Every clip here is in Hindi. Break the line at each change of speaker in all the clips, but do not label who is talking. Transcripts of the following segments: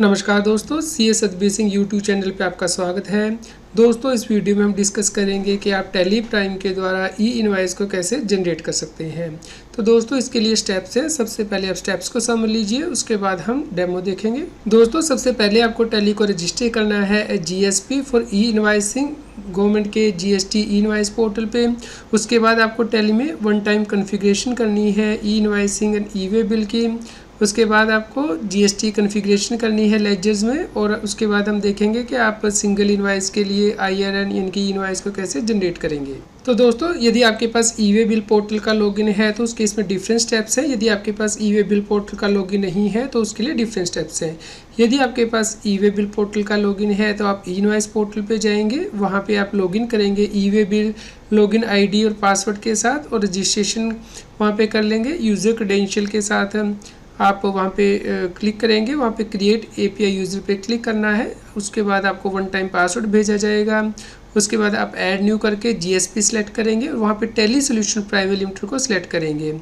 नमस्कार दोस्तों, CS Satbir Singh YouTube channel पे आपका स्वागत है। दोस्तों, इस वीडियो में हम डिस्कस करेंगे कि आप टैली प्राइम के द्वारा ई इनवॉइस को कैसे जनरेट कर सकते हैं। तो दोस्तों, इसके लिए स्टेप्स हैं। सबसे पहले आप स्टेप्स को समझ लीजिए, उसके बाद हम डेमो देखेंगे। दोस्तों, सबसे पहले आपको टैली को रजिस्टर करना है GSP for E invoicing government के GST ई इनवॉइस पोर्टल पे। उसके बाद आपको टैली में वन टाइम कॉन्फ़िगरेशन करनी है E invoicing and E way bill की। उसके बाद आपको GST कॉन्फ़िगरेशन करनी है लेजर्स में, और उसके बाद हम देखेंगे कि आप सिंगल इनवॉइस के लिए IRN यानी कि इनवॉइस को कैसे जनरेट करेंगे। तो दोस्तों, यदि आपके पास ई वे बिल पोर्टल का लॉगिन है तो उसके इसमें डिफरेंट स्टेप्स हैं। यदि आपके पास ई वे बिल पोर्टल का लॉगिन नहीं है तो उसके लिए डिफरेंट स्टेप्स हैं। यदि आपके पास ई वे बिल पोर्टल का लॉगिन है तो आप ई इनवॉइस पोर्टल पे जाएंगे, वहाँ पे आप लॉगिन करेंगे ई वे बिल लॉगिन ID और पासवर्ड के साथ, और रजिस्ट्रेशन वहाँ पे कर लेंगे यूज़र क्रेडेंशियल के साथ। आप वहाँ पे क्लिक करेंगे, वहाँ पे क्रिएट API यूज़र पे क्लिक करना है। उसके बाद आपको वन टाइम पासवर्ड भेजा जाएगा। उसके बाद आप ऐड न्यू करके GSP सेलेक्ट करेंगे और वहाँ पे टैली सॉल्यूशन प्राइवेट लिमिटेड को सिलेक्ट करेंगे।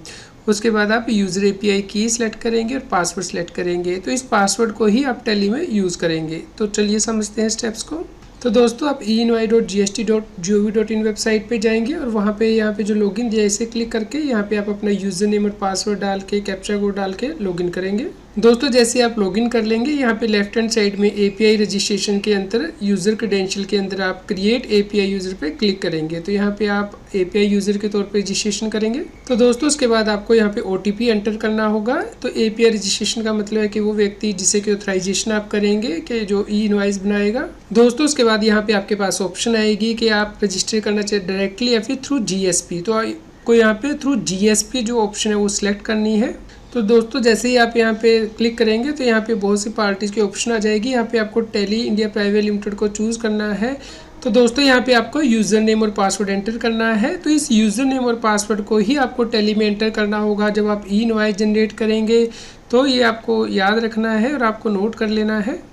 उसके बाद आप यूज़र API की सिलेक्ट करेंगे और पासवर्ड सेलेक्ट करेंगे। तो इस पासवर्ड को ही आप टैली में यूज़ करेंगे। तो चलिए समझते हैं स्टेप्स को। तो दोस्तों, आप einoi.gst.gov.in वेबसाइट पे जाएंगे और वहाँ पे यहाँ पे जो लॉगिन दिया है इसे क्लिक करके यहाँ पे आप अपना यूज़र नेम और पासवर्ड डाल के कैप्चा कोड डाल के लॉगिन करेंगे। दोस्तों, जैसे आप लॉगिन कर लेंगे, यहाँ पे लेफ्ट हैंड साइड में API रजिस्ट्रेशन के अंदर यूज़र क्रेडेंशियल के अंदर आप क्रिएट API यूज़र पे क्लिक करेंगे। तो यहाँ पे आप API यूज़र के तौर पे रजिस्ट्रेशन करेंगे। तो दोस्तों, उसके बाद आपको यहाँ पे OTP एंटर करना होगा। तो API रजिस्ट्रेशन का मतलब है कि वो व्यक्ति जिसे कि ऑथराइजेशन आप करेंगे कि जो ई इनवॉइस बनाएगा। दोस्तों, उसके बाद यहाँ पे आपके पास ऑप्शन आएगी कि आप रजिस्टर करना चाहिए डायरेक्टली या फिर थ्रू GSP। तो आपको यहाँ पे थ्रू GSP जो ऑप्शन है वो सिलेक्ट करनी है। तो दोस्तों, जैसे ही आप यहाँ पे क्लिक करेंगे तो यहाँ पे बहुत सी पार्टीज़ की ऑप्शन आ जाएगी। यहाँ पे आपको टैली इंडिया प्राइवेट लिमिटेड को चूज़ करना है। तो दोस्तों, यहाँ पे आपको यूज़र नेम और पासवर्ड एंटर करना है। तो इस यूज़र नेम और पासवर्ड को ही आपको टैली में एंटर करना होगा जब आप ई इनवॉइस जनरेट करेंगे। तो ये आपको याद रखना है और आपको नोट कर लेना है।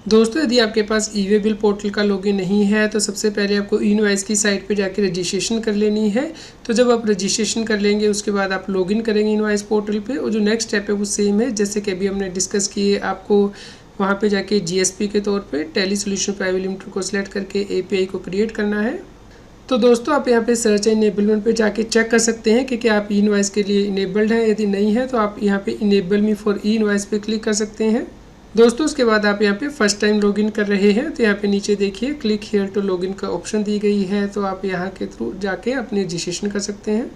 दोस्तों, यदि आपके पास ई वे बिल पोर्टल का लॉगिन नहीं है तो सबसे पहले आपको ई इनवॉइस की साइट पे जाके रजिस्ट्रेशन कर लेनी है। तो जब आप रजिस्ट्रेशन कर लेंगे उसके बाद आप लॉगिन करेंगे इनवॉइस पोर्टल पे, और जो नेक्स्ट स्टेप है वो सेम है जैसे कि अभी हमने डिस्कस किए। आपको वहाँ पे जाके GSP के तौर पे टैली सॉल्यूशन प्राइवेट लिमिटेड को सिलेक्ट करके API को क्रिएट करना है। तो दोस्तों, आप यहाँ पे सर्च इनेबलमेंट पे जाके चेक कर सकते हैं कि क्या आप ई इनवॉइस के लिए इनेबल्ड है। यदि नहीं है तो आप यहाँ पे enable me for E invoice पे क्लिक कर सकते हैं। दोस्तों, उसके बाद आप यहाँ पे फर्स्ट टाइम लॉगिन कर रहे हैं तो यहाँ पे नीचे देखिए क्लिक हियर टू लॉगिन का ऑप्शन दी गई है। तो आप यहाँ के थ्रू जाके अपने रजिस्ट्रेशन कर सकते हैं।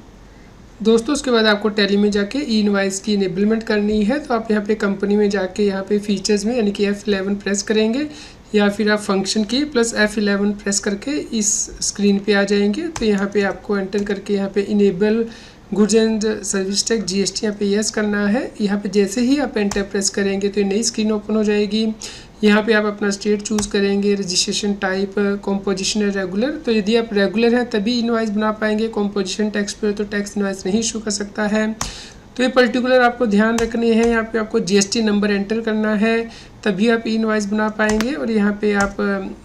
दोस्तों, उसके बाद आपको टैली में जाके ई इनवॉइस की इनेबलमेंट करनी है। तो आप यहाँ पे कंपनी में जाके यहाँ पे फीचर्स में यानी कि F11 प्रेस करेंगे, या फिर आप फंक्शन की प्लस F11 प्रेस करके इस स्क्रीन पे आ जाएंगे। तो यहाँ पे आपको एंटर करके यहाँ पे enable goods and service tax GST यहाँ पे यस करना है। यहाँ पे जैसे ही आप एंटर प्रेस करेंगे तो ये नई स्क्रीन ओपन हो जाएगी। यहाँ पे आप अपना स्टेट चूज़ करेंगे, रजिस्ट्रेशन टाइप, कॉम्पोजिशन है रेगुलर। तो यदि आप रेगुलर हैं तभी इनवॉइस बना पाएंगे, कॉम्पोजिशन टैक्स पे तो टैक्स इनवॉइस नहीं इशू कर सकता है। तो ये पर्टिकुलर आपको ध्यान रखने हैं। यहाँ पे आपको GST नंबर एंटर करना है, तभी आप इनवॉइस बना पाएंगे। और यहाँ पे आप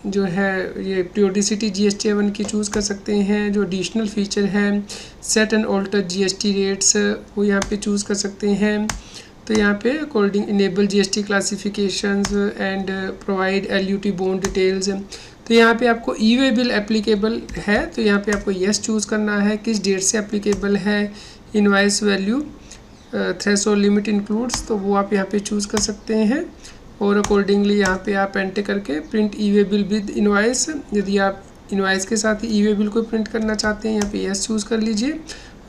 जो है ये प्रियोडिसिटी GST-1 की चूज़ कर सकते हैं। जो एडिशनल फीचर है set and alter GST rates, वो यहाँ पे चूज़ कर सकते हैं। तो यहाँ पे according enable GST classifications and provide LUT bond details. तो यहाँ पे आपको ई वे बिल एप्लीकेबल है तो यहाँ पे आपको यस चूज़ करना है। किस डेट से एप्लीकेबल है, invoice value threshold limit includes, तो वो आप यहाँ पे चूज़ कर सकते हैं। और अकॉर्डिंगली यहाँ पे आप एंटर करके print E way bill with invoice, यदि आप इनवॉइस के साथ ही ई वे बिल को प्रिंट करना चाहते हैं यहाँ पे यस चूज़ कर लीजिए।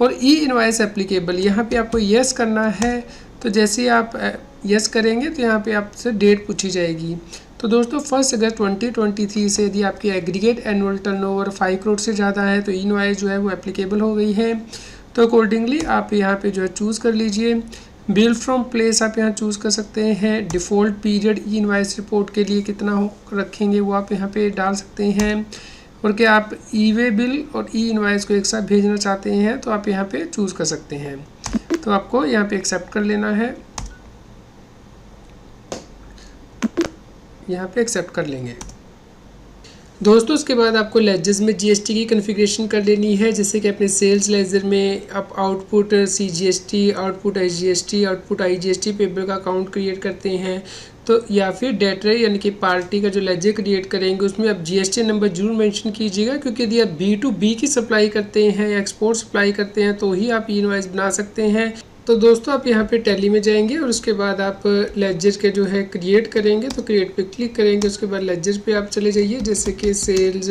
और ई इनवॉइस एप्लीकेबल यहाँ पे आपको यस करना है। तो जैसे ही आप यस करेंगे तो यहाँ पे आपसे डेट पूछी जाएगी। तो दोस्तों, 1 अगस्त 2023 से यदि आपकी एग्रीगेट एनुअल टर्नओवर 5 करोड़ से ज़्यादा है तो ई इनवॉइस जो है वो एप्लीकेबल हो गई है। तो अकॉर्डिंगली आप यहाँ पे जो है चूज़ कर लीजिए। बिल फ्रॉम प्लेस आप यहाँ चूज़ कर सकते हैं। डिफ़ॉल्ट पीरियड ई इनवॉइस रिपोर्ट के लिए कितना रखेंगे वो आप यहाँ पे डाल सकते हैं। और क्या आप ई वे बिल और ई इनवॉइस को एक साथ भेजना चाहते हैं तो आप यहाँ पे चूज़ कर सकते हैं। तो आपको यहाँ पे एक्सेप्ट कर लेना है, यहाँ पे एक्सेप्ट कर लेंगे। दोस्तों, उसके बाद आपको लेजर्स में GST की कॉन्फ़िगरेशन कर लेनी है। जैसे कि अपने सेल्स लेजर में आप output CGST, output SGST, output IGST payable का अकाउंट क्रिएट करते हैं। तो या फिर डेटरे यानी कि पार्टी का जो लेजर क्रिएट करेंगे उसमें आप जीएसटी नंबर जरूर मेंशन कीजिएगा, क्योंकि यदि आप B2B की सप्लाई करते हैं या एक्सपोर्ट सप्लाई करते हैं तो ही आप ई इनवॉइस बना सकते हैं। तो दोस्तों आप यहाँ पे टैली में जाएंगे और उसके बाद आप लेजर के जो है क्रिएट करेंगे, तो क्रिएट पे क्लिक करेंगे, उसके बाद लेजर पे आप चले जाइए। जैसे कि सेल्स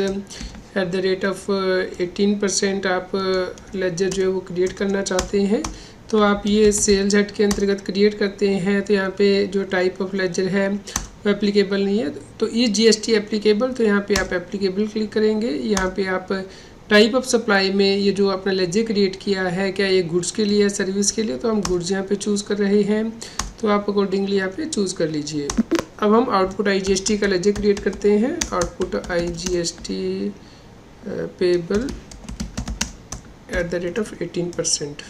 @ 18% आप लेजर जो है वो क्रिएट करना चाहते हैं, तो आप ये सेल्स हेड के अंतर्गत क्रिएट करते हैं। तो यहाँ पे जो टाइप ऑफ लेजर है वो एप्लीकेबल नहीं है, तो ये जीएसटी एप्लीकेबल, तो यहाँ पे आप एप्लीकेबल क्लिक करेंगे। यहाँ पे आप टाइप ऑफ सप्लाई में ये जो आपने लेजर क्रिएट किया है, क्या ये गुड्स के लिए है सर्विस के लिए, तो हम गुड्स यहाँ पे चूज़ कर रहे हैं, तो आप अकॉर्डिंगली यहाँ पे चूज़ कर लीजिए। अब हम आउटपुट IGST का लेजर क्रिएट करते हैं। Output IGST payable @ 18%।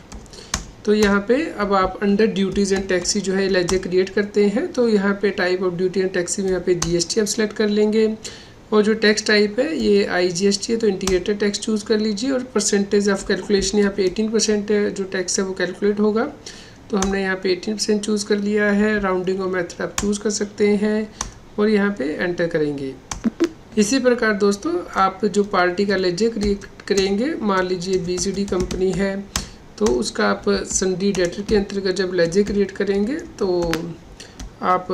तो यहाँ पे अब आप अंडर ड्यूटीज़ एंड टैक्सी जो है लेजर क्रिएट करते हैं, तो यहाँ पे type of duty and taxi में यहाँ पे GST आप सेलेक्ट कर लेंगे, और जो टैक्स टाइप है ये IGST है, तो इंटीग्रेटेड टैक्स चूज़ कर लीजिए, और परसेंटेज ऑफ कैलकुलेशन यहाँ पे 18% जो टैक्स है वो कैलकुलेट होगा, तो हमने यहाँ पे 18% चूज़ कर लिया है। राउंडिंग और मेथड आप चूज़ कर सकते हैं और यहाँ पे एंटर करेंगे। इसी प्रकार दोस्तों आप जो पार्टी का लेजर क्रिएट करेंगे, मान लीजिए BCD कंपनी है, तो उसका आप सन्डी डेटर के अंतर्गत जब लेजर क्रिएट करेंगे तो आप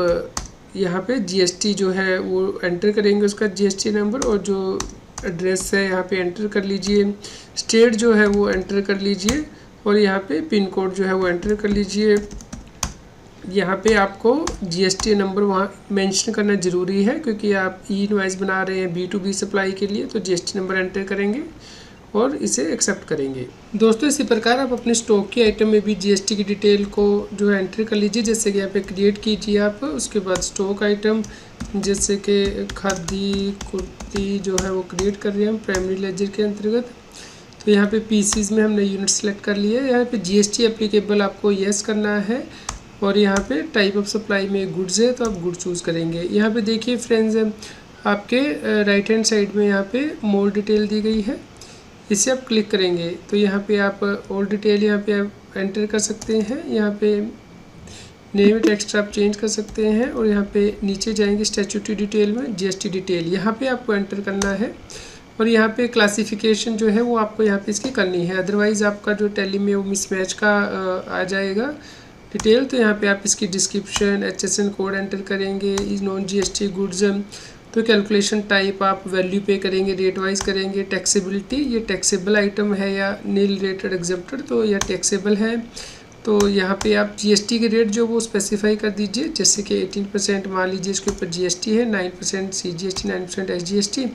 यहाँ पे GST जो है वो एंटर करेंगे, उसका GST नंबर, और जो एड्रेस है यहाँ पे एंटर कर लीजिए, स्टेट जो है वो एंटर कर लीजिए, और यहाँ पे पिन कोड जो है वो एंटर कर लीजिए। यहाँ पे आपको GST नंबर वहाँ मेंशन करना ज़रूरी है, क्योंकि आप ई इनवॉइस बना रहे हैं B2B सप्लाई के लिए, तो GST नंबर एंटर करेंगे और इसे एक्सेप्ट करेंगे। दोस्तों इसी प्रकार आप अपने स्टॉक की आइटम में भी GST की डिटेल को जो है एंटर कर लीजिए। जैसे कि यहाँ पे क्रिएट कीजिए आप, उसके बाद स्टॉक आइटम जैसे कि खादी कुर्ती जो है वो क्रिएट कर रहे हैं हम प्राइमरी लेजर के अंतर्गत। तो यहाँ पे पीसीज में हमने यूनिट सेलेक्ट कर लिया है। यहाँ पे GST एप्लीकेबल आपको येस करना है, और यहाँ पे टाइप ऑफ सप्लाई में गुड्स है तो आप गुड चूज़ करेंगे। यहाँ पे देखिए फ्रेंड्स, आपके राइट हैंड साइड में यहाँ पे मोर डिटेल दी गई है, इसे आप क्लिक करेंगे तो यहाँ पे आप ऑल डिटेल यहाँ पे आप एंटर कर सकते हैं। यहाँ पे नेम टेक्स्ट आप चेंज कर सकते हैं, और यहाँ पे नीचे जाएंगे स्टैट्यूटरी डिटेल में GST डिटेल यहाँ पे आपको एंटर करना है, और यहाँ पे क्लासिफिकेशन जो है वो आपको यहाँ पे इसकी करनी है, अदरवाइज़ आपका जो टैली में वो मिसमैच का आ जाएगा डिटेल। तो यहाँ पे आप इसकी डिस्क्रिप्शन HSN कोड एंटर करेंगे, इज नॉन GST गुड्स, तो कैलकुलेशन टाइप आप वैल्यू पे करेंगे, रेट वाइज करेंगे। टैक्सेबिलिटी, ये टैक्सेबल आइटम है या नील रेटेड एग्जेप्टेड, तो यह टैक्सेबल है, तो यहाँ पे आप GST के रेट जो वो स्पेसिफाई कर दीजिए। जैसे कि 18% मान लीजिए इसके ऊपर GST है, 9% CGST, 9% SGST,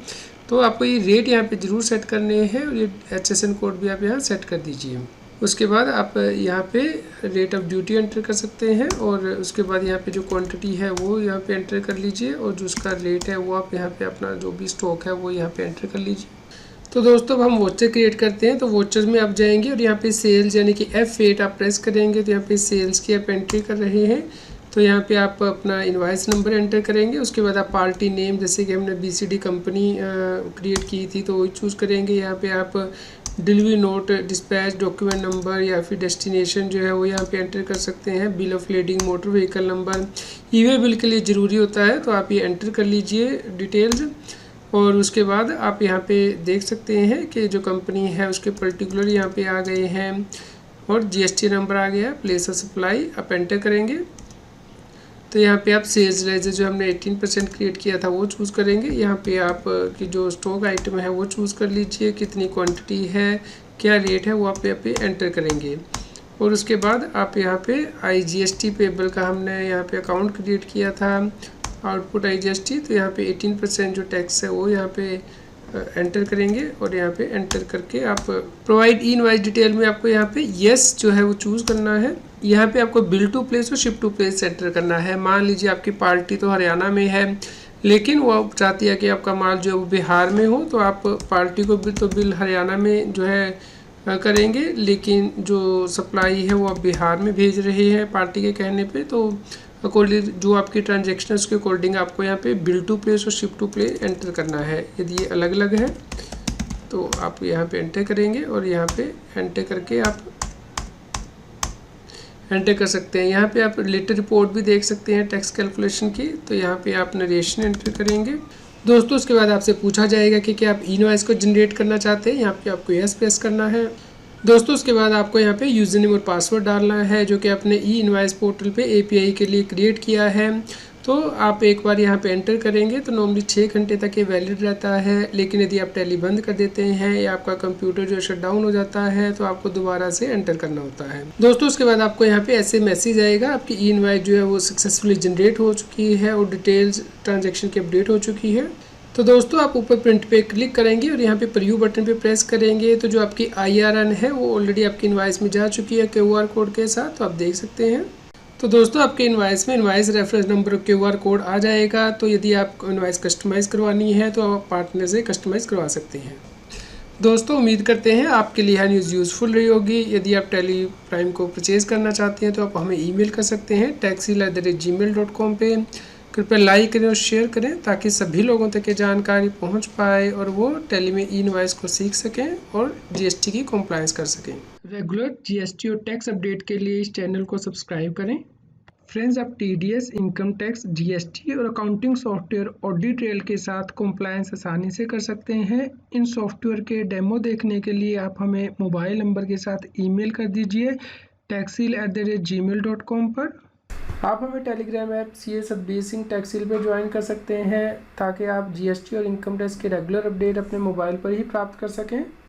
तो आपको ये रेट यहाँ पे ज़रूर सेट करने हैं, और ये HSN कोड भी आप यहाँ सेट कर दीजिए। उसके बाद आप यहाँ पे रेट ऑफ ड्यूटी एंटर कर सकते हैं, और उसके बाद यहाँ पे जो क्वांटिटी है वो यहाँ पे एंटर कर लीजिए, और जो उसका रेट है वो आप यहाँ पे अपना जो भी स्टॉक है वो यहाँ पे एंटर कर लीजिए। तो दोस्तों अब हम वोचर क्रिएट करते हैं, तो वोचर में आप जाएंगे और यहाँ पे सेल्स यानी कि F8 आप प्रेस करेंगे, तो यहाँ पे सेल्स की आप एंट्री कर रहे हैं, तो यहाँ पे आप अपना इनवॉइस नंबर एंटर करेंगे। उसके बाद आप पार्टी नेम, जैसे कि हमने BCD कंपनी क्रिएट की थी तो वही चूज़ करेंगे। यहाँ पे आप delivery note, dispatch, document number या फिर डेस्टिनेशन जो है वो यहाँ पे एंटर कर सकते हैं। Bill of lading, motor vehicle number, e-way bill के लिए ज़रूरी होता है, तो आप ये एंटर कर लीजिए डिटेल्स। और उसके बाद आप यहाँ पे देख सकते हैं कि जो कंपनी है उसके पर्टिकुलर यहाँ पे आ गए हैं, और GST नंबर आ गया, प्लेस ऑफ सप्लाई आप एंटर करेंगे। तो यहाँ पे आप सेल्स लेजर जो हमने 18% क्रिएट किया था वो चूज़ करेंगे। यहाँ पे आप की जो स्टॉक आइटम है वो चूज़ कर लीजिए, कितनी क्वांटिटी है, क्या रेट है वो आप यहाँ पे एंटर करेंगे। और उसके बाद आप यहाँ पे IGST पेबल का हमने यहाँ पे अकाउंट क्रिएट किया था, आउटपुट IGST, तो यहाँ पे 18% जो टैक्स है वो यहाँ पे एंटर करेंगे, और यहाँ पे एंटर करके आप प्रोवाइड ई इनवॉइस डिटेल में आपको यहाँ पे येस जो है वो चूज़ करना है। यहाँ पे आपको बिल टू प्लेस और शिप टू प्लेस एंटर करना है। मान लीजिए आपकी पार्टी तो हरियाणा में है, लेकिन वो चाहती है कि आपका माल जो है वो बिहार में हो, तो आप पार्टी को बिल हरियाणा में जो है करेंगे, लेकिन जो सप्लाई है वो आप बिहार में भेज रहे हैं पार्टी के कहने पे, तो अकॉर्डिंग जो आपकी ट्रांजेक्शन है उसके अकॉर्डिंग आपको यहाँ पे बिल टू प्लेस और शिप टू प्लेस एंटर करना है। यदि ये अलग अलग है तो आप यहाँ पे एंटर करेंगे, और यहाँ पे एंटर करके आप एंटर कर सकते हैं। यहाँ पे आप रिलेटेड रिपोर्ट भी देख सकते हैं टैक्स कैलकुलेशन की, तो यहाँ पे आप नरेशन एंटर करेंगे। दोस्तों उसके बाद आपसे पूछा जाएगा कि क्या आप ई इनवॉइस को जनरेट करना चाहते हैं, यहाँ पे आपको यस प्रेस करना है। दोस्तों उसके बाद आपको यहाँ पे यूज़र नेम और पासवर्ड डालना है जो कि आपने ई इनवॉइस पोर्टल पे एपीआई के लिए क्रिएट किया है। तो आप एक बार यहाँ पे एंटर करेंगे तो नॉर्मली 6 घंटे तक ये वैलिड रहता है, लेकिन यदि आप टैली बंद कर देते हैं या आपका कंप्यूटर जो शट डाउन हो जाता है तो आपको दोबारा से एंटर करना होता है। दोस्तों उसके बाद आपको यहाँ पे ऐसे मैसेज आएगा, आपकी ई इनवॉइस जो है वो सक्सेसफुली जनरेट हो चुकी है और डिटेल्स ट्रांजेक्शन की अपडेट हो चुकी है। तो दोस्तों आप ऊपर प्रिंट पे क्लिक करेंगे और यहाँ पे प्रीव्यू बटन पे प्रेस करेंगे तो जो आपकी IRN है वो ऑलरेडी आपकी इनवॉइस में जा चुकी है QR कोड के साथ, तो आप देख सकते हैं। तो दोस्तों आपके इनवॉइस में invoice reference number QR code आ जाएगा। तो यदि आपको इनवॉइस कस्टमाइज़ करवानी है तो आप पार्टनर से कस्टमाइज़ करवा सकते हैं। दोस्तों उम्मीद करते हैं आपके लिए यह न्यूज़ यूज़फुल रही होगी। यदि आप टैली प्राइम को परचेज़ करना चाहते हैं तो आप हमें ईमेल कर सकते हैं taxil@gmail.com पे। कृपया लाइक करें और शेयर करें ताकि सभी लोगों तक ये जानकारी पहुंच पाए और वो टैली में ई इनवॉइस को सीख सकें और GST की कंप्लायंस कर सकें। रेगुलर GST और टैक्स अपडेट के लिए इस चैनल को सब्सक्राइब करें। फ्रेंड्स, आप TDS, इनकम टैक्स, GST और अकाउंटिंग सॉफ्टवेयर ऑडिट ट्रेल के साथ कंप्लायंस आसानी से कर सकते हैं। इन सॉफ्टवेयर के डेमो देखने के लिए आप हमें मोबाइल नंबर के साथ ईमेल कर दीजिए taxil@gmail.com पर। आप हमें टेलीग्राम ऐप CS सर्विसिंग टैक्सिल पे ज्वाइन कर सकते हैं ताकि आप GST और इनकम टैक्स के रेगुलर अपडेट अपने मोबाइल पर ही प्राप्त कर सकें।